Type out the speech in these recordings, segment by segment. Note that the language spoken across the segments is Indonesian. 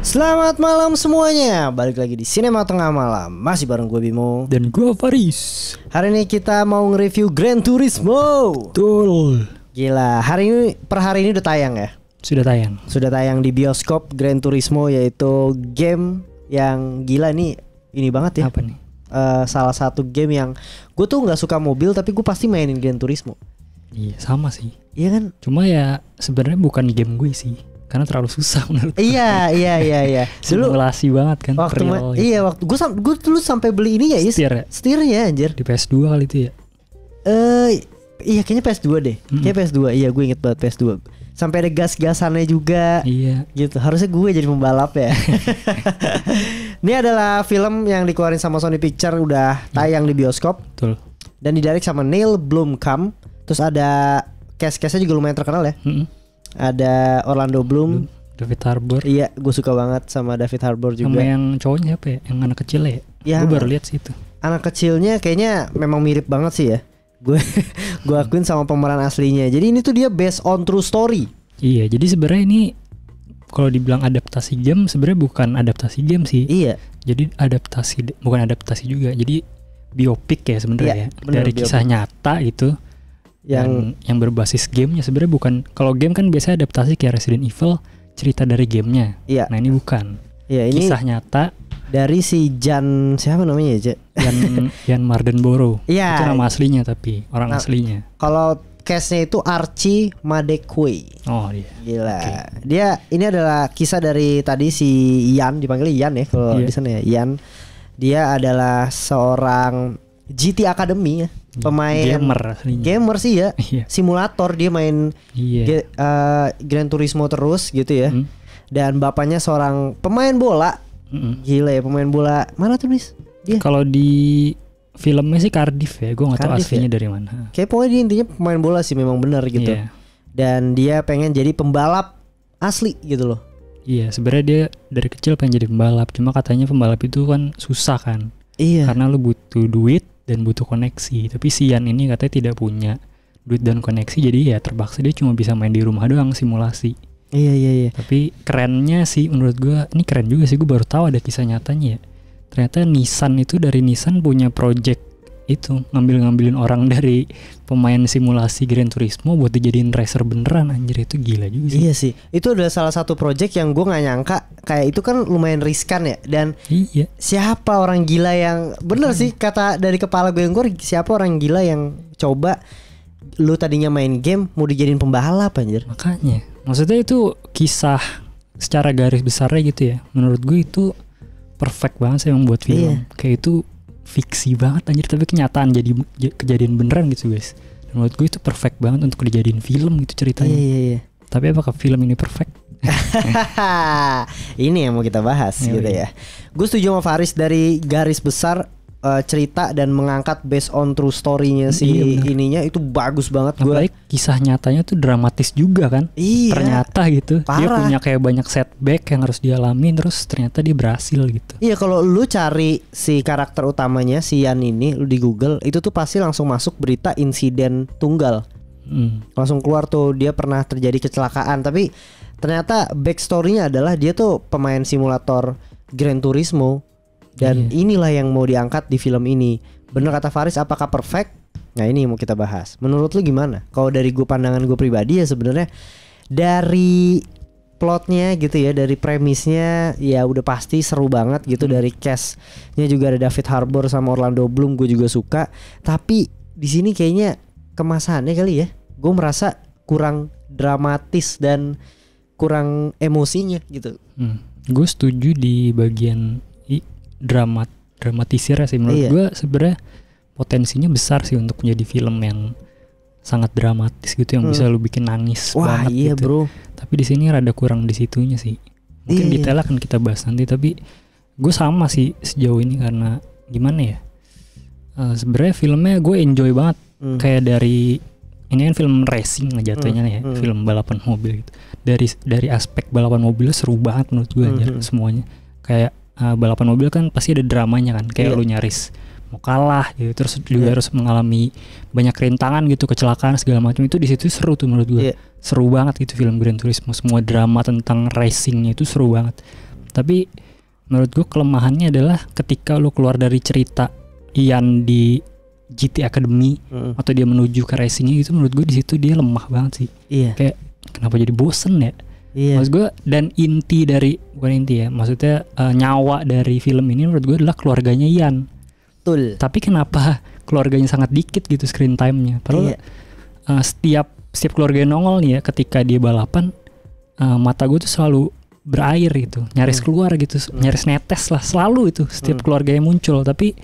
Selamat malam semuanya. Balik lagi di Sinema Tengah Malam. Masih bareng gue Bimo dan gue Faris. Hari ini kita mau nge-review Gran Turismo. Betul. Gila, per hari ini udah tayang ya? Sudah tayang di bioskop. Gran Turismo yaitu game yang gila nih. Ini banget ya. Apa nih? Salah satu game yang gue tuh gak suka mobil, tapi gue pasti mainin Gran Turismo. Iya sama sih. Iya kan? Cuma ya sebenarnya bukan game gue sih, karena terlalu susah menurut gue. Iya. Dulu simulasi banget kan. waktu gitu. iya waktu gue dulu sampai beli ini ya, setirnya anjir. Di PS2 kali itu ya. Iya kayaknya PS2 deh. Kayak PS2. Iya gue inget banget PS2. Sampai ada gas-gasannya juga. Iya. Gitu. Harusnya gue jadi pembalap ya. Ini adalah film yang dikeluarin sama Sony Picture, udah tayang di bioskop. Betul. Dan didirect sama Neil Blomkamp. Terus ada cast-castnya juga lumayan terkenal ya. Ada Orlando Bloom, David Harbour. Iya, gue suka banget sama David Harbour juga. Sama yang cowoknya apa ya? Yang anak kecil ya? Ya, gue baru lihat sih itu. Anak kecilnya kayaknya memang mirip banget sih ya. Gue akuin sama pemeran aslinya. Jadi ini tuh dia based on true story. Iya, jadi sebenarnya ini kalau dibilang adaptasi game, sebenarnya bukan adaptasi game sih. Iya. Jadi bukan adaptasi juga. Jadi biopik ya sebenarnya ya. Dari biopic. Kisah nyata gitu. Yang berbasis gamenya sebenarnya bukan. Kalau game kan biasanya adaptasi kayak Resident Evil, cerita dari gamenya. Iya. Nah ini bukan. Iya, ini kisah nyata dari si Jan, siapa namanya ya, Cek? Jan Mardenborough. Iya. Itu nama aslinya tapi orang aslinya. Kalau castnya itu Archie Madekwe. Oh iya. Gila. Dia ini adalah kisah dari tadi si Ian, dipanggil Ian ya kalau di sana ya. Ian. Dia adalah seorang GT Academy ya. Pemain gamer sih ya. Simulator, dia main Gran Turismo terus gitu ya. Dan bapaknya seorang pemain bola. Gila ya, pemain bola. Mana tuh Nis? Kalau di filmnya sih Cardiff ya. Gue gak tahu aslinya dari mana. Kayak pokoknya dia intinya pemain bola sih, memang benar gitu. Dan dia pengen jadi pembalap asli gitu loh. Iya, sebenarnya dia dari kecil pengen jadi pembalap. Cuma katanya pembalap itu kan susah kan. Iya. Karena lu butuh duit dan butuh koneksi. Tapi si Ian ini katanya tidak punya duit dan koneksi, jadi ya terpaksa dia cuma bisa main di rumah doang simulasi. Iya. Tapi kerennya sih menurut gue, ini keren juga sih, gue baru tahu ada kisah nyatanya ya. Ternyata Nissan punya project itu ngambilin orang dari pemain simulasi Gran Turismo buat dijadiin racer beneran. Anjir, itu gila juga sih. Iya sih, itu adalah salah satu project yang gue nggak nyangka. Kayak itu kan lumayan riskan ya. Dan siapa orang gila yang bener sih kata dari kepala gue yang siapa orang gila yang coba lu tadinya main game mau dijadiin pembalap anjir. Makanya maksudnya itu kisah secara garis besarnya gitu ya. Menurut gue itu perfect banget sih membuat film. Kayak itu fiksi banget anjir, tapi kenyataan jadi kejadian beneran gitu guys. Dan menurut gue itu perfect banget untuk dijadiin film gitu ceritanya. Iya. Tapi apakah film ini perfect? Ini yang mau kita bahas gitu ya. Gue setuju sama Faris dari garis besar cerita dan mengangkat based on true story-nya ininya itu bagus banget. Apalagi kisah nyatanya tuh dramatis juga kan. Iya. Ternyata gitu. Parah. Dia punya kayak banyak setback yang harus dialami, terus ternyata dia berhasil gitu. Iya, kalau lu cari si karakter utamanya si Ian ini lu di Google, itu tuh pasti langsung masuk berita insiden tunggal. Langsung keluar tuh dia pernah terjadi kecelakaan, tapi ternyata backstory-nya adalah dia tuh pemain simulator Gran Turismo. Dan inilah yang mau diangkat di film ini. Bener kata Faris, apakah perfect? Nah ini yang mau kita bahas. Menurut lu gimana? Kalau dari pandangan gue pribadi ya sebenarnya dari plotnya gitu ya, dari premisnya ya udah pasti seru banget gitu. Dari castnya juga ada David Harbour sama Orlando Bloom, gue juga suka. Tapi di sini kayaknya kemasannya kali ya, gue merasa kurang dramatis dan kurang emosinya gitu. Gue setuju di bagian dramatisir sih. Menurut gue sebenarnya potensinya besar sih untuk menjadi film yang sangat dramatis gitu, yang bisa lu bikin nangis banget gitu. Bro. Tapi di sini rada kurang di situnya sih. Mungkin detail akan kita bahas nanti, tapi gue sama sih sejauh ini karena gimana ya? Sebenarnya filmnya gue enjoy banget. Kayak dari ini kan film racing lah jatuhnya ya, film balapan mobil gitu. Dari aspek balapan mobilnya seru banget menurut gue aja semuanya. Kayak balapan mobil kan pasti ada dramanya kan, kayak lu nyaris mau kalah gitu, terus juga harus mengalami banyak rintangan gitu, kecelakaan segala macam. Itu di situ seru tuh menurut gue. Seru banget gitu film Gran Turismo, semua drama tentang racingnya itu seru banget. Tapi menurut gue kelemahannya adalah ketika lu keluar dari cerita Ian di GT Academy atau dia menuju ke racingnya, itu menurut gue di situ dia lemah banget sih. Iya. Kayak kenapa jadi bosen ya? Iya. Maksud gue, dan inti dari, bukan inti ya, maksudnya nyawa dari film ini menurut gue adalah keluarganya Ian. Betul. Tapi kenapa keluarganya sangat dikit gitu screen time-nya? Padahal setiap keluarga yang nongol nih ya, ketika dia balapan, mata gue tuh selalu berair gitu, nyaris keluar gitu, nyaris netes lah, selalu itu setiap keluarga yang muncul. Tapi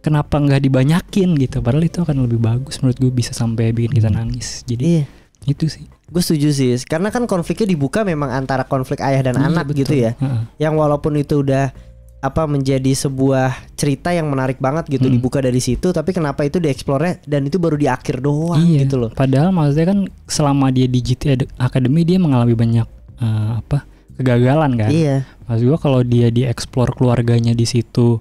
kenapa nggak dibanyakin gitu? Padahal itu akan lebih bagus menurut gue, bisa sampai bikin kita nangis. Jadi itu sih. Gue setuju sih, karena kan konfliknya dibuka memang antara konflik ayah dan anak betul. gitu ya. Yang walaupun itu udah menjadi sebuah cerita yang menarik banget gitu, dibuka dari situ, tapi kenapa itu dieksplornya dan itu baru di akhir doang gitu loh. Padahal maksudnya kan selama dia di GT Academy dia mengalami banyak kegagalan kan. Iya. Maksud gue kalau dia dieksplor keluarganya di situ,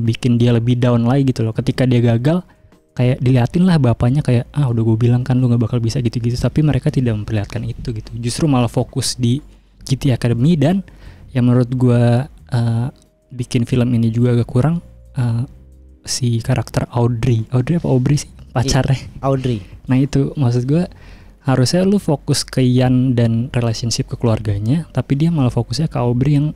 bikin dia lebih down lagi gitu loh. Ketika dia gagal, kayak diliatin lah bapaknya kayak udah gue bilang kan lu gak bakal bisa gitu-gitu, tapi mereka tidak memperlihatkan itu gitu. Justru malah fokus di GT Academy. Dan yang menurut gue bikin film ini juga agak kurang, si karakter Audrey apa Aubrey sih pacarnya? Audrey. Nah itu maksud gue, harusnya lu fokus ke Ian dan relationship ke keluarganya, tapi dia malah fokusnya ke Aubrey yang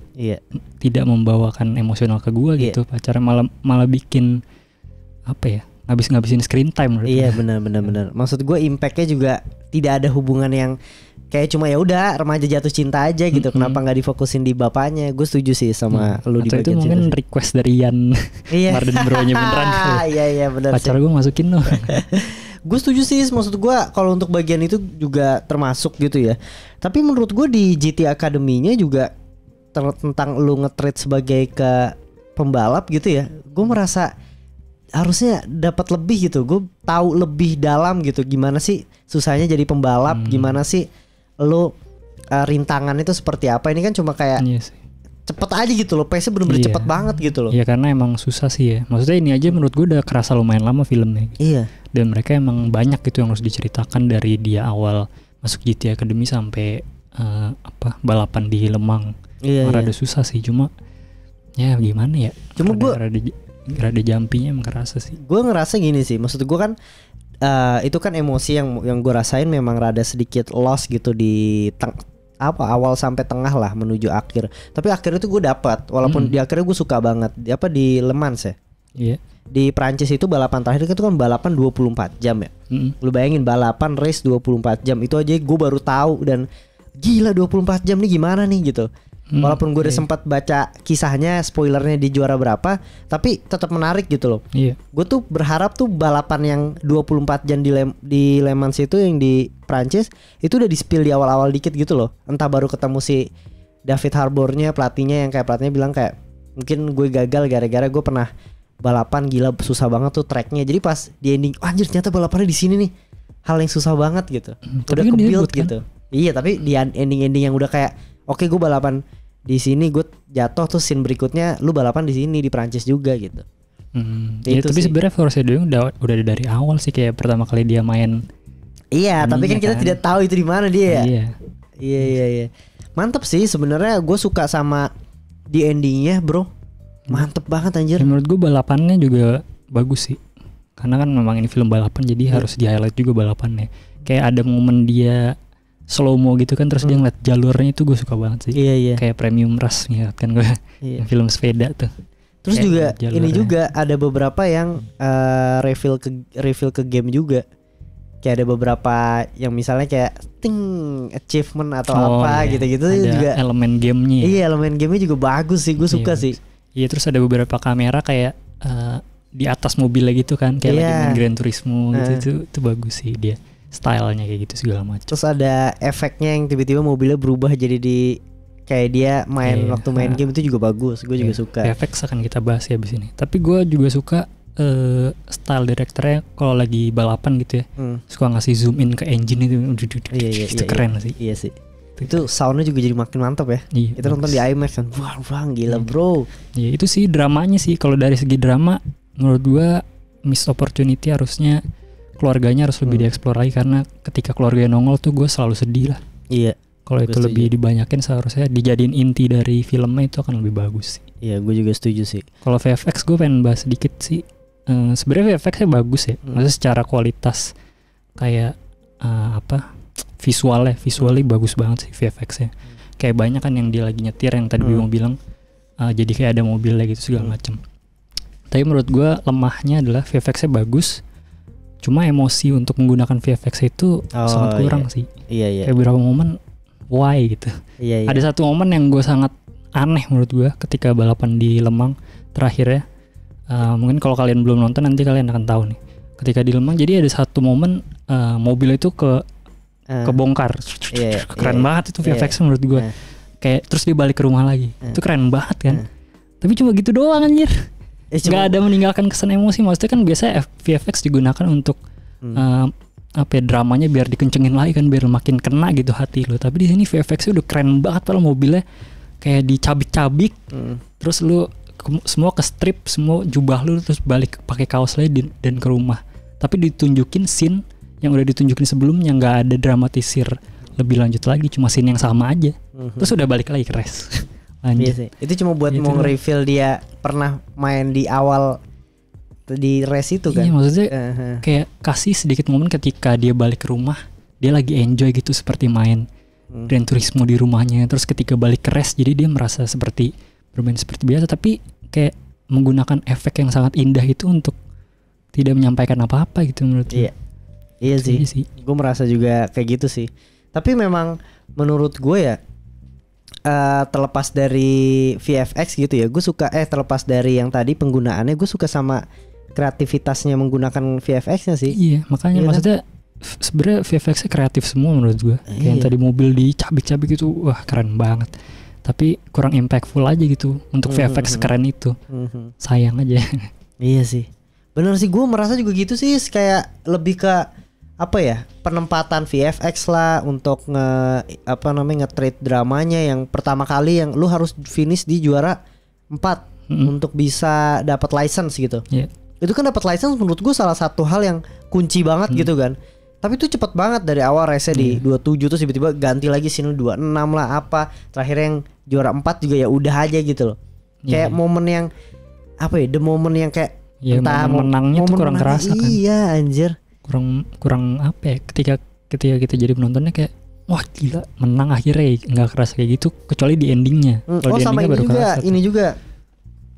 tidak membawakan emosional ke gue gitu. Pacarnya malah bikin apa ya, ngabisin screen time. Iya benar. Maksud gue impactnya juga tidak ada hubungan yang kayak cuma ya udah remaja jatuh cinta aja gitu. Kenapa nggak difokusin di bapaknya? Gue setuju sih sama lu di bagian itu mungkin request dari Ian. Marden Bro-nya beneran. Iya benar. Pacar gue masukin loh. Gue setuju sih, maksud gue kalau untuk bagian itu juga termasuk gitu ya. Tapi menurut gue di GT Academy-nya juga tentang lu nge-treat sebagai ke pembalap gitu ya. Gue merasa harusnya dapat lebih gitu. Gue tahu lebih dalam gitu gimana sih susahnya jadi pembalap, gimana sih lu rintangan itu seperti apa. Ini kan cuma kayak cepet aja gitu loh, pace-nya bener-bener cepet banget gitu loh. Iya karena emang susah sih ya. Maksudnya ini aja menurut gue udah kerasa lumayan lama filmnya. Iya. Dan mereka emang banyak gitu yang harus diceritakan dari dia awal masuk GT Academy sampai balapan di Lemang. Rada susah sih, cuma ya gimana ya. Cuma gue rada jampinya emang kerasa sih. Gue ngerasa gini sih, maksud gue kan itu kan emosi yang gue rasain memang rada sedikit loss gitu di awal sampai tengah lah menuju akhir. Tapi akhirnya tuh gue dapat, walaupun di akhirnya gue suka banget di Le Mans ya. Iya. Di Prancis itu balapan terakhir itu kan balapan 24 jam ya. Lu bayangin balapan race 24 jam, itu aja gue baru tahu dan gila 24 jam nih gimana nih gitu. Walaupun gue udah sempat baca kisahnya, spoilernya di juara berapa, tapi tetap menarik gitu loh. Iya. Gue tuh berharap tuh balapan yang 24 jam di Le Mans itu yang di Prancis itu udah di-spill di awal-awal dikit gitu loh. Entah baru ketemu si David Harbournya, pelatihnya, yang kayak pelatihnya bilang kayak mungkin gue gagal gara-gara gue pernah balapan gila susah banget tuh tracknya. Jadi pas di ending, anjir ternyata balapannya di sini nih, hal yang susah banget gitu. Udah kan ke-build gitu. Iya, tapi di ending-ending yang udah kayak oke, gue balapan di sini, gue jatuh tuh scene berikutnya lu balapan di sini di Prancis juga gitu. Ya, tapi sebenarnya foreshadowing udah dari awal sih, kayak pertama kali dia main. Iya, tapi kan kita tidak tahu itu di mana dia. Iya. Mantep sih sebenarnya, gue suka sama di endingnya bro. Mantep banget anjir. Menurut gue balapannya juga bagus sih, karena kan memang ini film balapan, jadi harus di highlight juga balapannya. Kayak ada momen dia slow mo gitu kan, terus dia ngeliat jalurnya, itu gue suka banget sih. Iya. Kayak Premium Rush nih kan gue. Film sepeda tuh. Terus kayak juga jalurnya. Ini juga ada beberapa yang reveal ke game juga. Kayak ada beberapa yang misalnya kayak achievement atau gitu-gitu ada juga. Elemen gamenya. Iya, elemen gamenya juga bagus sih, gue suka sih. Iya, terus ada beberapa kamera kayak di atas mobilnya gitu kan, kayak lagi main Gran Turismo gitu. Itu bagus sih dia. Stylenya kayak gitu segala macam. Terus ada efeknya yang tiba-tiba mobilnya berubah jadi di kayak dia main waktu main game, itu juga bagus. Gue juga suka. Efek akan kita bahas ya abis ini. Tapi gue juga suka style directornya kalau lagi balapan gitu ya. Suka ngasih zoom in ke engine itu. Itu keren sih. Iya sih. Itu soundnya juga jadi makin mantap ya. Itu nonton di IMAX kan. Wah, gila bro. Iya, itu sih dramanya sih. Kalau dari segi drama, menurut gue missed opportunity, harusnya keluarganya harus lebih dieksplor lagi, karena ketika keluarganya nongol tuh gue selalu sedih lah. Iya. Kalau itu lebih dibanyakin seharusnya dijadiin inti dari filmnya itu akan lebih bagus sih. Iya, gue juga setuju sih. Kalau VFX gue pengen bahas sedikit sih. Sebenarnya VFX-nya bagus ya. Maksudnya secara kualitas kayak visualnya bagus banget sih VFX-nya. Kayak banyak kan yang dia lagi nyetir yang tadi Bimo bilang. Jadi kayak ada mobilnya gitu segala macem. Tapi menurut gue lemahnya adalah VFX-nya bagus. Cuma emosi untuk menggunakan VFX itu sangat kurang sih. Iya. Kayak beberapa momen why gitu. Iya. Ada satu momen yang gue sangat aneh menurut gue ketika balapan di Lemang terakhir ya. Mungkin kalau kalian belum nonton nanti kalian akan tahu nih. Ketika di Lemang jadi ada satu momen mobil itu kebongkar. Keren banget itu VFX menurut gue. Kayak terus dia balik ke rumah lagi. Itu keren banget kan. Tapi cuma gitu doang anjir. Gak ada meninggalkan kesan emosi. Maksudnya kan biasanya VFX digunakan untuk dramanya biar dikencengin lagi kan, biar makin kena gitu hati lo. Tapi di sini VFX-nya udah keren banget, padahal mobilnya kayak dicabik-cabik, terus lu semua ke strip, semua jubah lu terus balik pakai kaos lagi dan ke rumah. Tapi ditunjukin scene yang udah ditunjukin sebelumnya, nggak ada dramatisir lebih lanjut lagi, cuma scene yang sama aja. Terus udah balik lagi ke race. Iya sih. Itu cuma buat mau nge-reveal dia pernah main di awal di race itu kan. Iya, maksudnya kayak kasih sedikit momen ketika dia balik ke rumah, dia lagi enjoy gitu seperti main Gran Turismo di rumahnya. Terus ketika balik ke race jadi dia merasa seperti bermain seperti biasa, tapi kayak menggunakan efek yang sangat indah itu untuk tidak menyampaikan apa-apa gitu menurut gue. Iya sih. Gue merasa juga kayak gitu sih. Tapi memang menurut gue ya, terlepas dari VFX gitu ya, gue suka terlepas dari yang tadi penggunaannya, gue suka sama kreativitasnya menggunakan VFX-nya sih. Iya, makanya maksudnya sebenarnya VFX-nya kreatif semua menurut gue. Kayak yang tadi mobil dicabik-cabik itu, wah keren banget. Tapi kurang impactful aja gitu untuk VFX keren itu. Sayang aja. Iya sih. Bener sih, gue merasa juga gitu sih, kayak lebih ke penempatan VFX lah untuk nge-treat dramanya yang pertama kali yang lu harus finish di juara 4 untuk bisa dapat license gitu. Itu kan dapat license menurut gue salah satu hal yang kunci banget gitu kan. Tapi itu cepet banget dari awal race di 27 terus tiba-tiba ganti lagi sini 26 lah apa. Terakhir yang juara 4 juga ya udah aja gitu loh. Kayak momen yang the moment yang kayak entah menangnya tuh kurang kerasa kan. Iya anjir. Kurang ketika kita jadi penontonnya kayak wah gila menang akhirnya, nggak kerasa kayak gitu kecuali di endingnya. Kalau di sama endingnya ini juga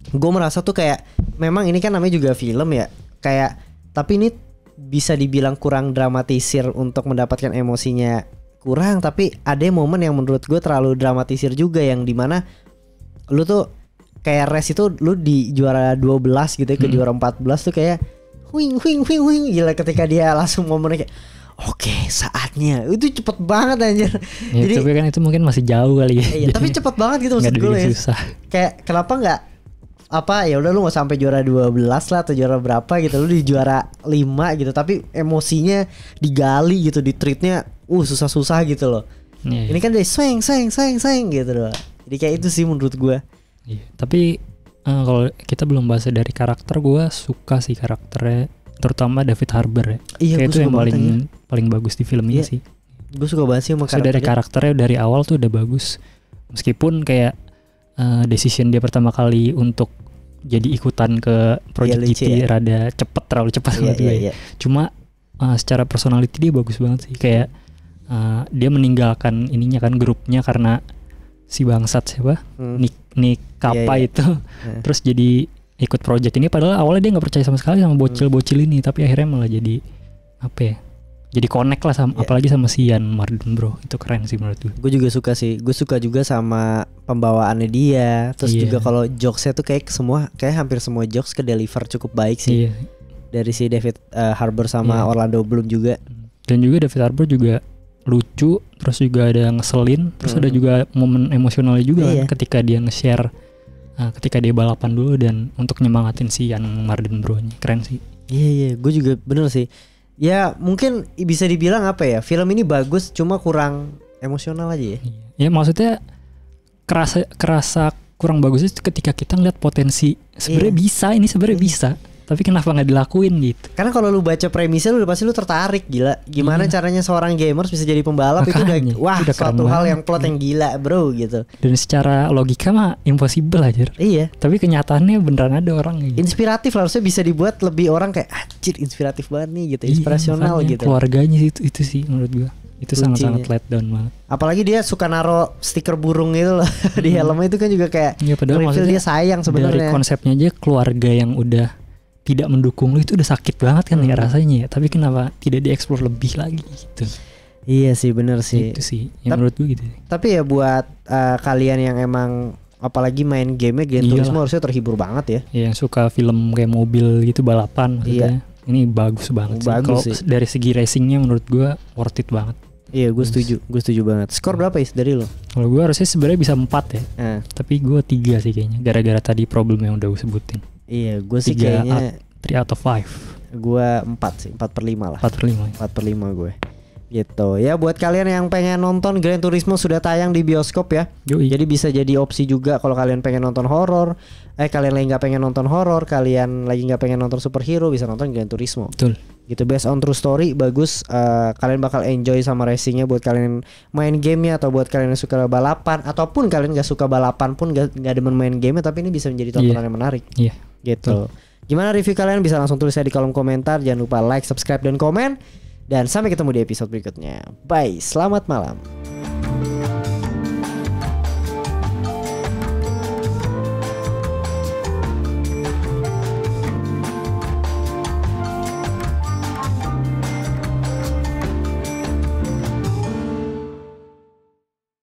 gue merasa tuh kayak memang ini kan namanya juga film ya, kayak tapi ini bisa dibilang kurang dramatisir untuk mendapatkan emosinya kurang, tapi ada momen yang menurut gue terlalu dramatisir juga yang dimana lu tuh kayak race itu lu di juara 12 gitu ke juara 14 tuh kayak wing gila ketika dia langsung momennya kayak oke, saatnya. Itu cepet banget anjir. Ya, jadi tapi kan itu mungkin masih jauh kali ya. Iya, tapi cepet banget gitu maksud gue ya. Susah. Kayak kenapa enggak ya udah lu nggak sampai juara 12 lah atau juara berapa gitu, lu di juara 5 gitu, tapi emosinya digali gitu, di treatnya susah-susah gitu loh. Ini kan dari swing gitu loh. Jadi kayak itu sih menurut gue. Iya, tapi kalau kita belum bahas dari karakter, gue suka sih karakternya, terutama David Harbour ya. Iya, kayak itu yang paling bagus di film ini sih. Gue suka banget sih sama karakternya. Dari karakternya dari awal tuh udah bagus. Meskipun kayak decision dia pertama kali untuk jadi ikutan ke Project GT rada terlalu cepat menurut gue. Cuma secara personality dia bagus banget sih. Kayak dia meninggalkan ininya kan, grupnya karena si bangsat siapa Nick Kappa itu terus jadi ikut project ini, padahal awalnya dia nggak percaya sama sekali sama bocil ini, tapi akhirnya malah jadi jadi connect lah sama apalagi sama si Ian Marden bro. Itu keren sih menurut gue. Gue juga suka sih. Gue suka juga sama pembawaannya dia. Terus juga kalau jokesnya tuh kayak hampir semua jokes ke deliver cukup baik sih. Dari si David Harbour sama Orlando Bloom juga. Dan juga David Harbour juga lucu, terus juga ada ngeselin, terus ada juga momen emosionalnya juga kan, ketika dia nge-share ketika dia balapan dulu dan untuk nyemangatin si Ian Marden bro nya. Keren sih. Iya, gue juga bener sih. Ya mungkin bisa dibilang film ini bagus cuma kurang emosional aja ya. Ya maksudnya kerasa kurang bagus itu ketika kita ngeliat potensi sebenarnya bisa. tapi kenapa nggak dilakuin gitu. Karena kalau lu baca premisnya lu pasti lu tertarik, gila. Gimana caranya seorang gamers bisa jadi pembalap. Makanya, itu udah suatu hal yang plot yang gila bro gitu. Dan secara logika mah impossible aja. Iya. Tapi kenyataannya beneran ada orang gitu. Inspiratif lah, harusnya bisa dibuat lebih orang kayak anjir inspiratif banget nih gitu, inspirasional gitu. Keluarganya itu sih menurut gua. Itu sangat-sangat let down banget. Apalagi dia suka naro stiker burung gitu loh di helmnya, itu kan juga kayak reveal dia sayang sebenarnya. Dari konsepnya aja keluarga yang udah tidak mendukung lu itu udah sakit banget kan ya rasanya ya. Tapi kenapa tidak dieksplor lebih lagi gitu. Iya sih, bener sih. Itu sih yang menurut gue gitu. Tapi ya buat kalian yang emang apalagi main game Gran Turismo harusnya terhibur banget ya. Iya, yang suka film kayak mobil gitu, balapan maksudnya. Ini bagus banget sih. Kalau dari segi racingnya menurut gue worth it banget. Iya, gue setuju banget. Skor berapa Is dari lo? Kalau gue harusnya sebenarnya bisa 4 ya. Tapi gue 3 sih kayaknya. Gara-gara tadi problem yang udah gue sebutin. Iya, gue sih kayaknya 3 out of 5. Gue 4 sih, 4/5 lah. 4/5 gue. Gitu ya, buat kalian yang pengen nonton Gran Turismo sudah tayang di bioskop ya. Jadi bisa jadi opsi juga kalau kalian pengen nonton horor. Kalian lagi nggak pengen nonton horor, kalian lagi nggak pengen nonton superhero, bisa nonton Gran Turismo. Betul. Gitu, based on true story, bagus. Kalian bakal enjoy sama racingnya buat kalian main gamenya, atau buat kalian yang suka balapan, ataupun kalian nggak suka balapan pun nggak demen main gamenya, tapi ini bisa menjadi tontonan yang menarik. Iya. Gitu. Gimana review kalian? Bisa langsung tulis di kolom komentar. Jangan lupa like, subscribe, dan komen. Dan sampai ketemu di episode berikutnya. Bye, selamat malam.